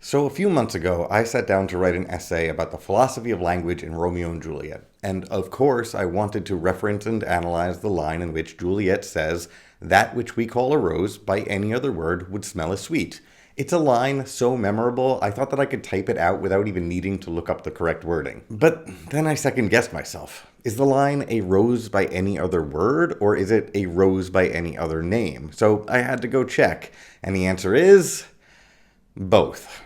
So a few months ago, I sat down to write an essay about the philosophy of language in Romeo and Juliet. And of course, I wanted to reference and analyze the line in which Juliet says, "That which we call a rose, by any other word, would smell as sweet." It's a line so memorable, I thought that I could type it out without even needing to look up the correct wording. But then I second-guessed myself. Is the line a rose by any other word, or is it a rose by any other name? So I had to go check, and the answer is both.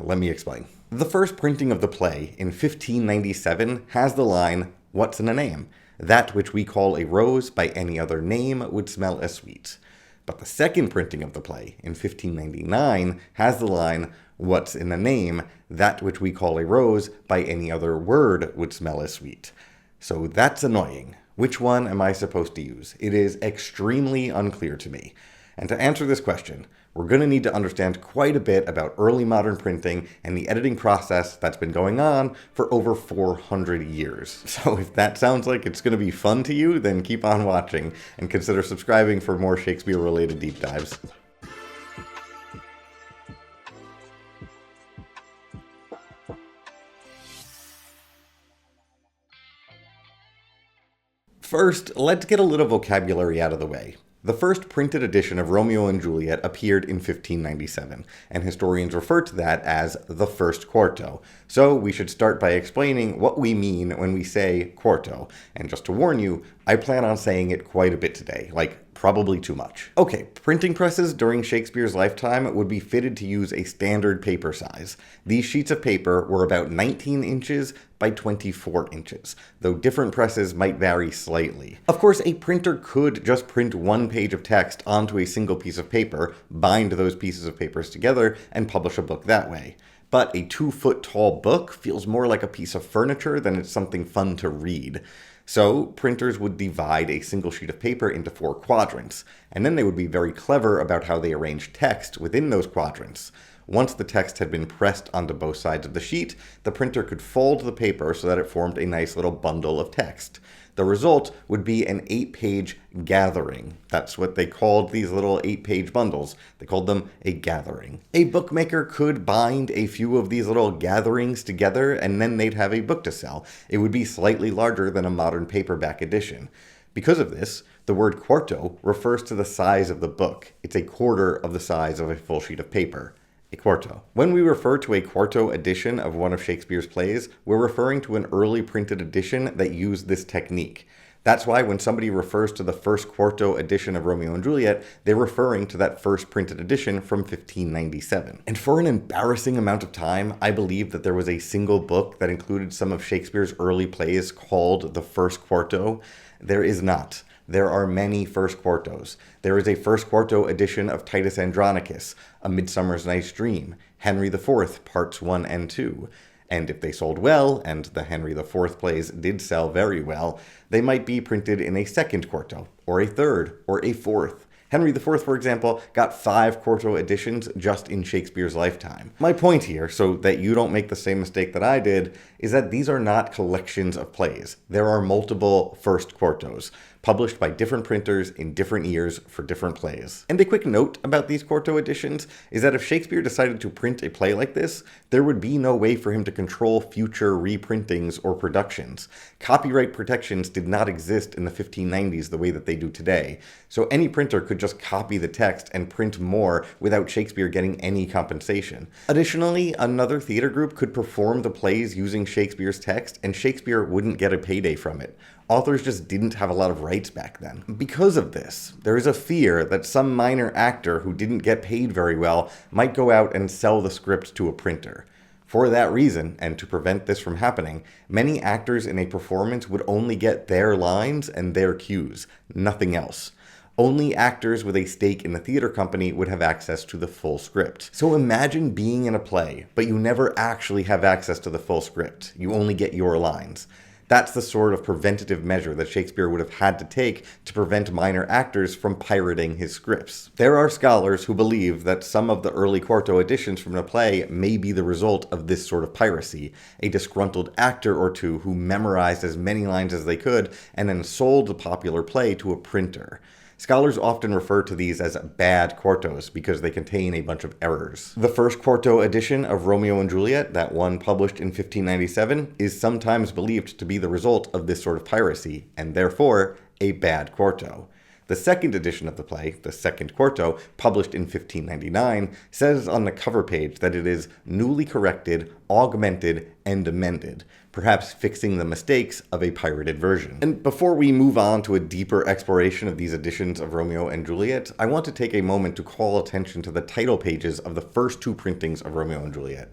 Let me explain. The first printing of the play in 1597 has the line, "What's in a name? That which we call a rose by any other name would smell as sweet." But the second printing of the play in 1599 has the line, "What's in a name? That which we call a rose by any other word would smell as sweet." So that's annoying. Which one am I supposed to use? It is extremely unclear to me. And to answer this question, we're going to need to understand quite a bit about early modern printing and the editing process that's been going on for over 400 years. So if that sounds like it's going to be fun to you, then keep on watching and consider subscribing for more Shakespeare-related deep dives. First, let's get a little vocabulary out of the way. The first printed edition of Romeo and Juliet appeared in 1597, and historians refer to that as the first quarto. So we should start by explaining what we mean when we say quarto. And just to warn you, I plan on saying it quite a bit today, like probably too much. Okay, printing presses during Shakespeare's lifetime would be fitted to use a standard paper size. These sheets of paper were about 19 inches by 24 inches, though different presses might vary slightly. Of course, a printer could just print one page of text onto a single piece of paper, bind those pieces of papers together, and publish a book that way. But a 2-foot tall book feels more like a piece of furniture than it's something fun to read. So printers would divide a single sheet of paper into 4 quadrants, and then they would be very clever about how they arranged text within those quadrants. Once the text had been pressed onto both sides of the sheet, the printer could fold the paper so that it formed a nice little bundle of text. The result would be an 8-page gathering. That's what they called these little 8-page bundles. They called them a gathering. A bookmaker could bind a few of these little gatherings together, and then they'd have a book to sell. It would be slightly larger than a modern paperback edition. Because of this, the word quarto refers to the size of the book. It's a quarter of the size of a full sheet of paper. A quarto. When we refer to a quarto edition of one of Shakespeare's plays, we're referring to an early printed edition that used this technique. That's why when somebody refers to the first quarto edition of Romeo and Juliet, they're referring to that first printed edition from 1597. And for an embarrassing amount of time, I believed that there was a single book that included some of Shakespeare's early plays called the first quarto. There is not. There are many first quartos. There is a first quarto edition of Titus Andronicus, A Midsummer's Night's Dream, Henry IV, Parts 1 and 2. And if they sold well, and the Henry IV plays did sell very well, they might be printed in a second quarto, or a third, or a fourth. Henry IV, for example, got 5 quarto editions just in Shakespeare's lifetime. My point here, so that you don't make the same mistake that I did, is that these are not collections of plays. There are multiple first quartos, published by different printers in different years for different plays. And a quick note about these quarto editions is that if Shakespeare decided to print a play like this, there would be no way for him to control future reprintings or productions. Copyright protections did not exist in the 1590s the way that they do today, so any printer could just copy the text and print more without Shakespeare getting any compensation. Additionally, another theater group could perform the plays using Shakespeare's text, and Shakespeare wouldn't get a payday from it. Authors just didn't have a lot of rights back then. Because of this, there is a fear that some minor actor who didn't get paid very well might go out and sell the script to a printer. For that reason, and to prevent this from happening, many actors in a performance would only get their lines and their cues, nothing else. Only actors with a stake in the theater company would have access to the full script. So imagine being in a play, but you never actually have access to the full script. You only get your lines. That's the sort of preventative measure that Shakespeare would have had to take to prevent minor actors from pirating his scripts. There are scholars who believe that some of the early quarto editions from the play may be the result of this sort of piracy, a disgruntled actor or two who memorized as many lines as they could and then sold the popular play to a printer. Scholars often refer to these as bad quartos because they contain a bunch of errors. The first quarto edition of Romeo and Juliet, that one published in 1597, is sometimes believed to be the result of this sort of piracy, and therefore a bad quarto. The second edition of the play, the second quarto, published in 1599, says on the cover page that it is newly corrected, augmented, and amended, perhaps fixing the mistakes of a pirated version. And before we move on to a deeper exploration of these editions of Romeo and Juliet, I want to take a moment to call attention to the title pages of the first two printings of Romeo and Juliet.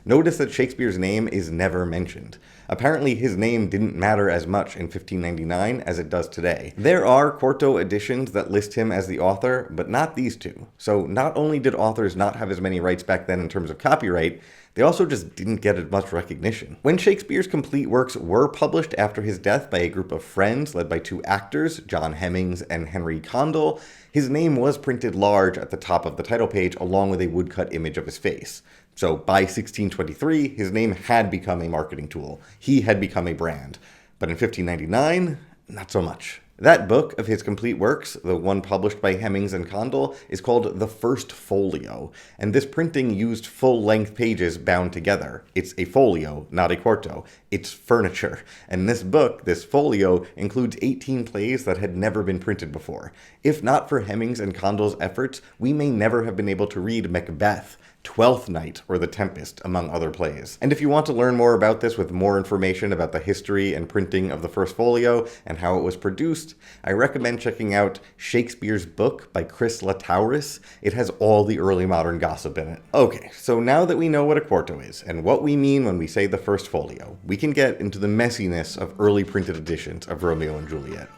Notice that Shakespeare's name is never mentioned. Apparently his name didn't matter as much in 1599 as it does today. There are quarto editions that list him as the author, but not these two. So not only did authors not have as many rights back then in terms of copyright, they also just didn't get as much recognition. When Shakespeare's complete works were published after his death by a group of friends led by two actors, John Hemmings and Henry Condell, his name was printed large at the top of the title page along with a woodcut image of his face. So by 1623, his name had become a marketing tool. He had become a brand. But in 1599, not so much. That book of his complete works, the one published by Hemmings and Condell, is called The First Folio, and this printing used full-length pages bound together. It's a folio, not a quarto. It's furniture. And this book, this folio, includes 18 plays that had never been printed before. If not for Hemmings and Condell's efforts, we may never have been able to read Macbeth, Twelfth Night, or The Tempest, among other plays. And if you want to learn more about this with more information about the history and printing of the First Folio and how it was produced, I recommend checking out Shakespeare's book by Chris Laoutaris. It has all the early modern gossip in it. Okay, so now that we know what a quarto is and what we mean when we say the First Folio, we can get into the messiness of early printed editions of Romeo and Juliet.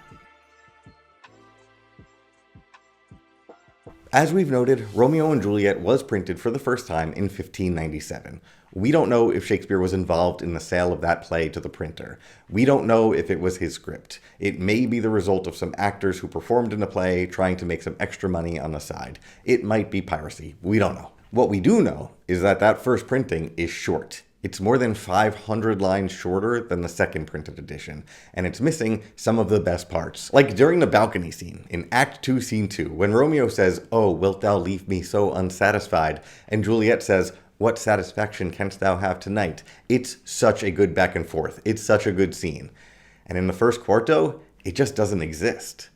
As we've noted, Romeo and Juliet was printed for the first time in 1597. We don't know if Shakespeare was involved in the sale of that play to the printer. We don't know if it was his script. It may be the result of some actors who performed in the play trying to make some extra money on the side. It might be piracy. We don't know. What we do know is that that first printing is short. It's more than 500 lines shorter than the second printed edition, and it's missing some of the best parts. Like during the balcony scene in Act 2, Scene 2, when Romeo says, "Oh, wilt thou leave me so unsatisfied?" and Juliet says, "What satisfaction canst thou have tonight?" It's such a good back and forth. It's such a good scene. And in the first quarto, it just doesn't exist.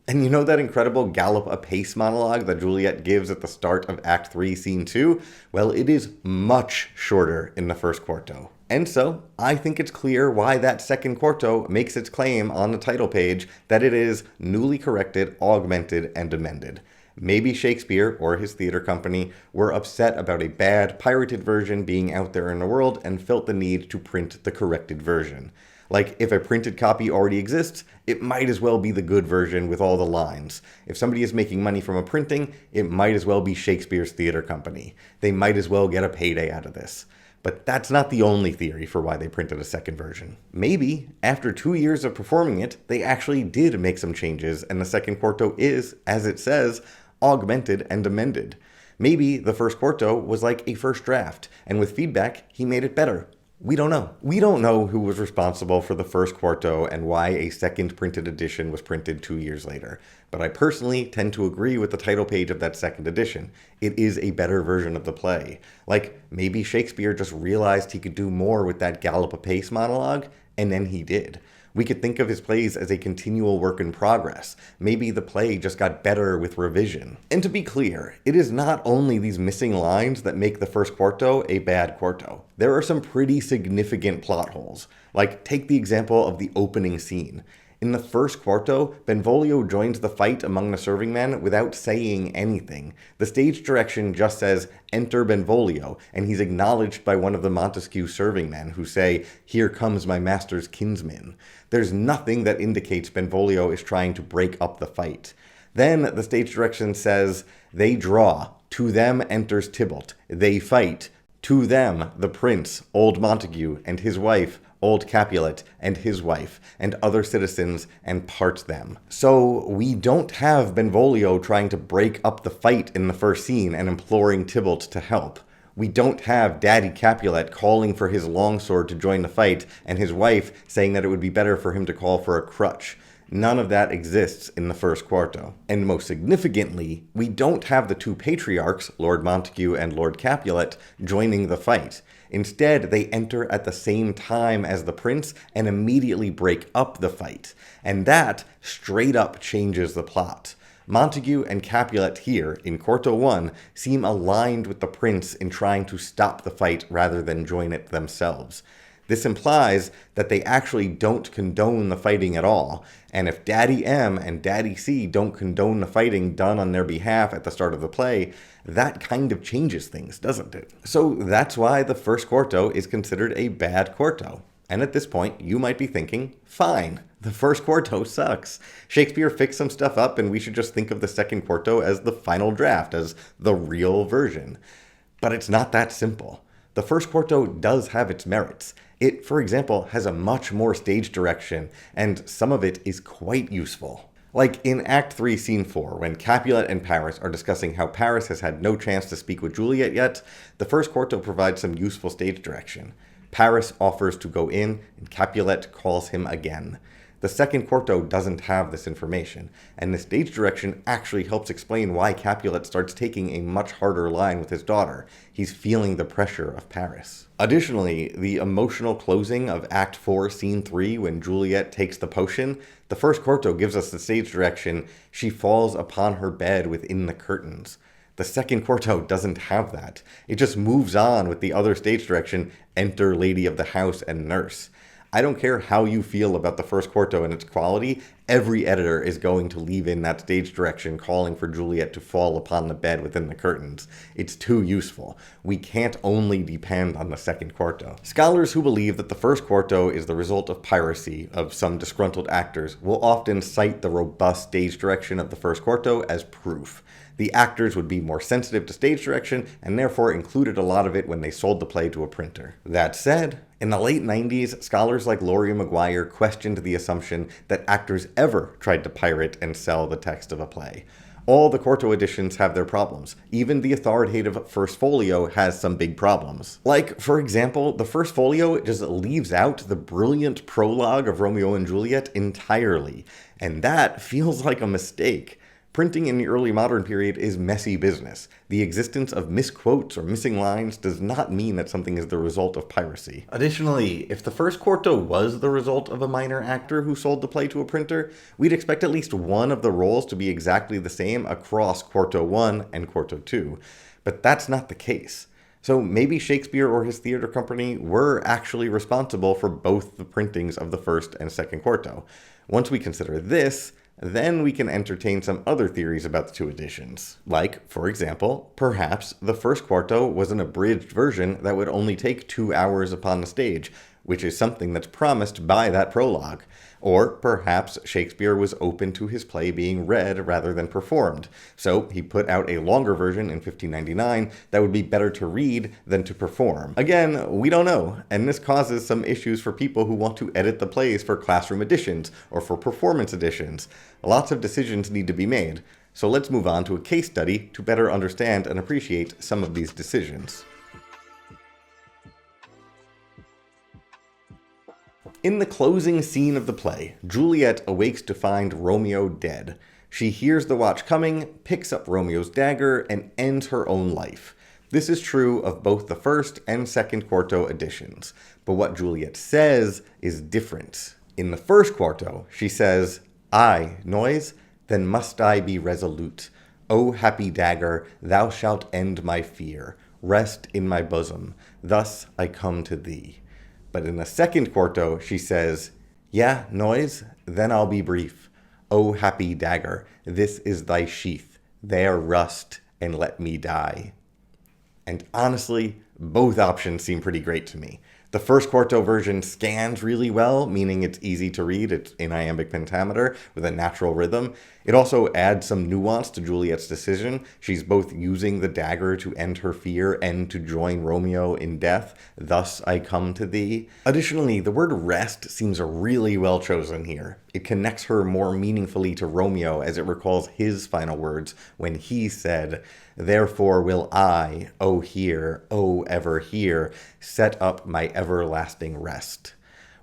And you know that incredible gallop apace monologue that Juliet gives at the start of Act 3, Scene 2? Well, it is much shorter in the first quarto. And so, I think it's clear why that second quarto makes its claim on the title page that it is newly corrected, augmented, and amended. Maybe Shakespeare, or his theater company, were upset about a bad, pirated version being out there in the world and felt the need to print the corrected version. Like, if a printed copy already exists, it might as well be the good version with all the lines. If somebody is making money from a printing, it might as well be Shakespeare's theater company. They might as well get a payday out of this. But that's not the only theory for why they printed a second version. Maybe, after 2 years of performing it, they actually did make some changes, and the second quarto is, as it says, augmented and amended. Maybe the first quarto was like a first draft, and with feedback, he made it better. We don't know. We don't know who was responsible for the first quarto and why a second printed edition was printed 2 years later. But I personally tend to agree with the title page of that second edition. It is a better version of the play. Like, maybe Shakespeare just realized he could do more with that gallop apace monologue, and then he did. We could think of his plays as a continual work in progress. Maybe the play just got better with revision. And to be clear, it is not only these missing lines that make the first quarto a bad quarto. There are some pretty significant plot holes. Like, take the example of the opening scene. In the first quarto, Benvolio joins the fight among the serving men without saying anything. The stage direction just says, "Enter Benvolio," and he's acknowledged by one of the Montesquieu serving men who say, "Here comes my master's kinsman." There's nothing that indicates Benvolio is trying to break up the fight. Then the stage direction says, "They draw. To them enters Tybalt. They fight. To them the prince, old Montague, and his wife, old Capulet, and his wife, and other citizens, and part them." So we don't have Benvolio trying to break up the fight in the first scene and imploring Tybalt to help. We don't have Daddy Capulet calling for his longsword to join the fight, and his wife saying that it would be better for him to call for a crutch. None of that exists in the first quarto. And most significantly, we don't have the two patriarchs, Lord Montague and Lord Capulet, joining the fight. Instead, they enter at the same time as the prince and immediately break up the fight. And that straight up changes the plot. Montague and Capulet here, in Quarto 1, seem aligned with the prince in trying to stop the fight rather than join it themselves. This implies that they actually don't condone the fighting at all, and if Daddy M and Daddy C don't condone the fighting done on their behalf at the start of the play, that kind of changes things, doesn't it? So that's why the first quarto is considered a bad quarto. And at this point, you might be thinking, fine, the first quarto sucks. Shakespeare fixed some stuff up and we should just think of the second quarto as the final draft, as the real version. But it's not that simple. The first quarto does have its merits. It, for example, has a much more stage direction, and some of it is quite useful. Like in Act 3, Scene 4, when Capulet and Paris are discussing how Paris has had no chance to speak with Juliet yet, the first quarto provides some useful stage direction. Paris offers to go in, and Capulet calls him again. The second quarto doesn't have this information, and the stage direction actually helps explain why Capulet starts taking a much harder line with his daughter. He's feeling the pressure of Paris. Additionally, the emotional closing of Act 4, Scene 3, when Juliet takes the potion, the first quarto gives us the stage direction, she falls upon her bed within the curtains. The second quarto doesn't have that. It just moves on with the other stage direction, enter lady of the house and nurse. I don't care how you feel about the first quarto and its quality, every editor is going to leave in that stage direction calling for Juliet to fall upon the bed within the curtains. It's too useful. We can't only depend on the second quarto. Scholars who believe that the first quarto is the result of piracy of some disgruntled actors will often cite the robust stage direction of the first quarto as proof. The actors would be more sensitive to stage direction and therefore included a lot of it when they sold the play to a printer. That said, in the late 90s, scholars like Laurie Maguire questioned the assumption that actors ever tried to pirate and sell the text of a play. All the quarto editions have their problems. Even the authoritative first folio has some big problems. Like, for example, the first folio just leaves out the brilliant prologue of Romeo and Juliet entirely, and that feels like a mistake. Printing in the early modern period is messy business. The existence of misquotes or missing lines does not mean that something is the result of piracy. Additionally, if the first quarto was the result of a minor actor who sold the play to a printer, we'd expect at least one of the roles to be exactly the same across Quarto 1 and Quarto 2. But that's not the case. So maybe Shakespeare or his theater company were actually responsible for both the printings of the first and second quarto. Once we consider this, then we can entertain some other theories about the two editions. Like, for example, perhaps the first quarto was an abridged version that would only take 2 hours upon the stage, which is something that's promised by that prologue. Or perhaps Shakespeare was open to his play being read rather than performed, so he put out a longer version in 1599 that would be better to read than to perform. Again, we don't know, and this causes some issues for people who want to edit the plays for classroom editions or for performance editions. Lots of decisions need to be made, so let's move on to a case study to better understand and appreciate some of these decisions. In the closing scene of the play, Juliet awakes to find Romeo dead. She hears the watch coming, picks up Romeo's dagger, and ends her own life. This is true of both the first and second quarto editions, but what Juliet says is different. In the first quarto, she says, "I, noise, then must I be resolute. O happy dagger, thou shalt end my fear. Rest in my bosom. Thus I come to thee." But in the second quarto, she says, "Yeah, noise, then I'll be brief. O happy dagger, this is thy sheath. There rust, and let me die." And honestly, both options seem pretty great to me. The first quarto version scans really well, meaning it's easy to read. It's in iambic pentameter with a natural rhythm. It also adds some nuance to Juliet's decision. She's both using the dagger to end her fear and to join Romeo in death. Thus I come to thee. Additionally, the word rest seems really well chosen here. It connects her more meaningfully to Romeo as it recalls his final words when he said, "Therefore will I, O here, O ever here, set up my everlasting rest,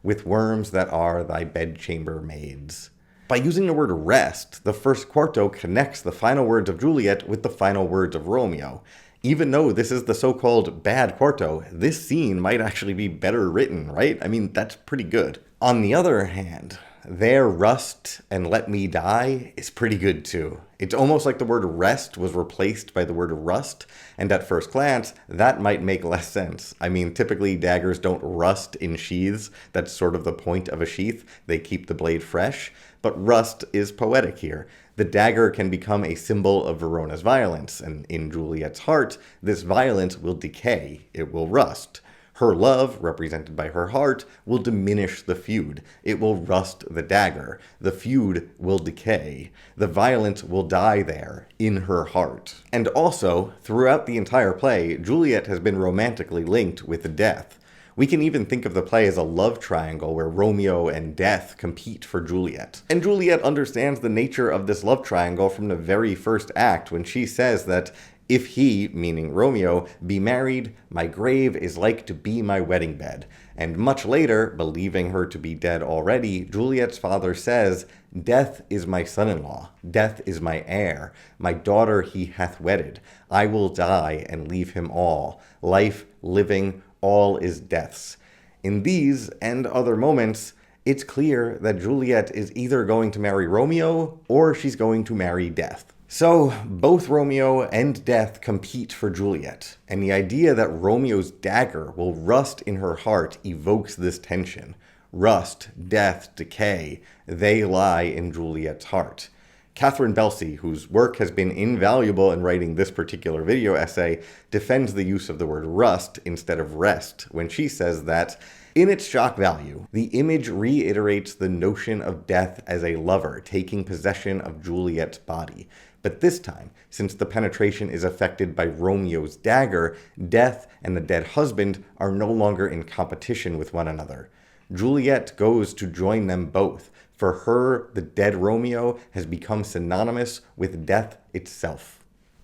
with worms that are thy bedchamber maids." By using the word rest, the first quarto connects the final words of Juliet with the final words of Romeo. Even though this is the so-called bad quarto, this scene might actually be better written, right? I mean, that's pretty good. On the other hand, their rust and let me die is pretty good too. It's almost like the word rest was replaced by the word rust, and at first glance, that might make less sense. I mean, typically daggers don't rust in sheaths. That's sort of the point of a sheath. They keep the blade fresh, but rust is poetic here. The dagger can become a symbol of Verona's violence, and in Juliet's heart, this violence will decay. It will rust. Her love, represented by her heart, will diminish the feud. It will rust the dagger. The feud will decay. The violence will die there, in her heart. And also, throughout the entire play, Juliet has been romantically linked with death. We can even think of the play as a love triangle where Romeo and Death compete for Juliet. And Juliet understands the nature of this love triangle from the very first act when she says that if he, meaning Romeo, be married, my grave is like to be my wedding bed. And much later, believing her to be dead already, Juliet's father says, Death is my son-in-law, death is my heir, my daughter he hath wedded. I will die and leave him all. Life, living, all is death's. In these and other moments, it's clear that Juliet is either going to marry Romeo or she's going to marry Death. So, both Romeo and Death compete for Juliet, and the idea that Romeo's dagger will rust in her heart evokes this tension. Rust, death, decay, they lie in Juliet's heart. Catherine Belsey, whose work has been invaluable in writing this particular video essay, defends the use of the word rust instead of rest when she says that, in its shock value, the image reiterates the notion of death as a lover taking possession of Juliet's body. But this time, since the penetration is affected by Romeo's dagger, Death and the dead husband are no longer in competition with one another. Juliet goes to join them both. For her, the dead Romeo has become synonymous with death itself.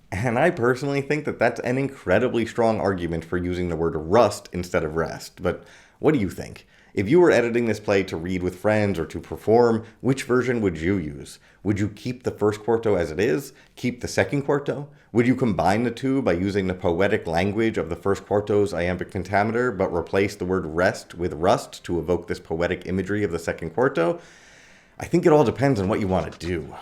And I personally think that that's an incredibly strong argument for using the word rust instead of rest. But what do you think? If you were editing this play to read with friends or to perform, which version would you use? Would you keep the first quarto as it is? Keep the second quarto? Would you combine the two by using the poetic language of the first quarto's iambic pentameter, but replace the word rest with rust to evoke this poetic imagery of the second quarto? I think it all depends on what you want to do.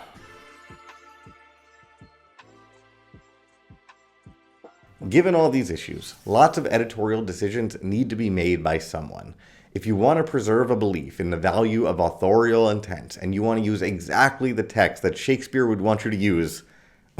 Given all these issues, lots of editorial decisions need to be made by someone. If you want to preserve a belief in the value of authorial intent, and you want to use exactly the text that Shakespeare would want you to use,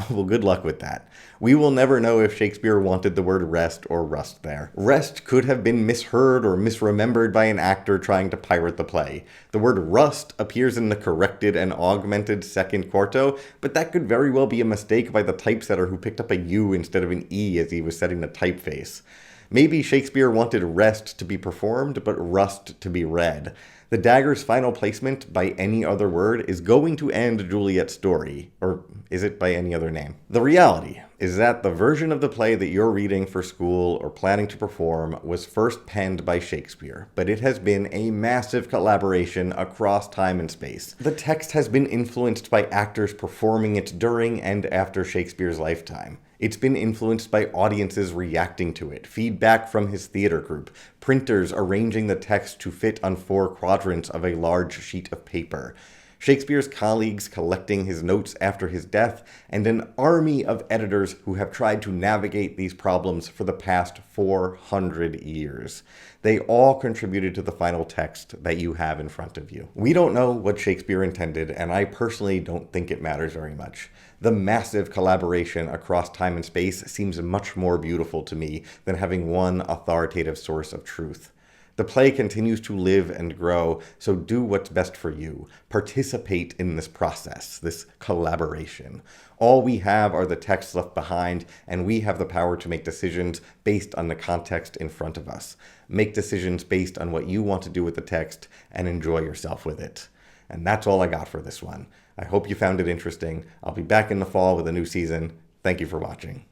well, good luck with that. We will never know if Shakespeare wanted the word rest or rust there. Rest could have been misheard or misremembered by an actor trying to pirate the play. The word rust appears in the corrected and augmented second quarto, but that could very well be a mistake by the typesetter who picked up a U instead of an E as he was setting the typeface. Maybe Shakespeare wanted rest to be performed, but rust to be read. The dagger's final placement by any other word is going to end Juliet's story, or is it by any other name? The reality is that the version of the play that you're reading for school or planning to perform was first penned by Shakespeare, but it has been a massive collaboration across time and space. The text has been influenced by actors performing it during and after Shakespeare's lifetime. It's been influenced by audiences reacting to it, feedback from his theater group, printers arranging the text to fit on 4 quadrants of a large sheet of paper, Shakespeare's colleagues collecting his notes after his death, and an army of editors who have tried to navigate these problems for the past 400 years. They all contributed to the final text that you have in front of you. We don't know what Shakespeare intended, and I personally don't think it matters very much. The massive collaboration across time and space seems much more beautiful to me than having one authoritative source of truth. The play continues to live and grow, so do what's best for you. Participate in this process, this collaboration. All we have are the texts left behind, and we have the power to make decisions based on the context in front of us. Make decisions based on what you want to do with the text, and enjoy yourself with it. And that's all I got for this one. I hope you found it interesting. I'll be back in the fall with a new season. Thank you for watching.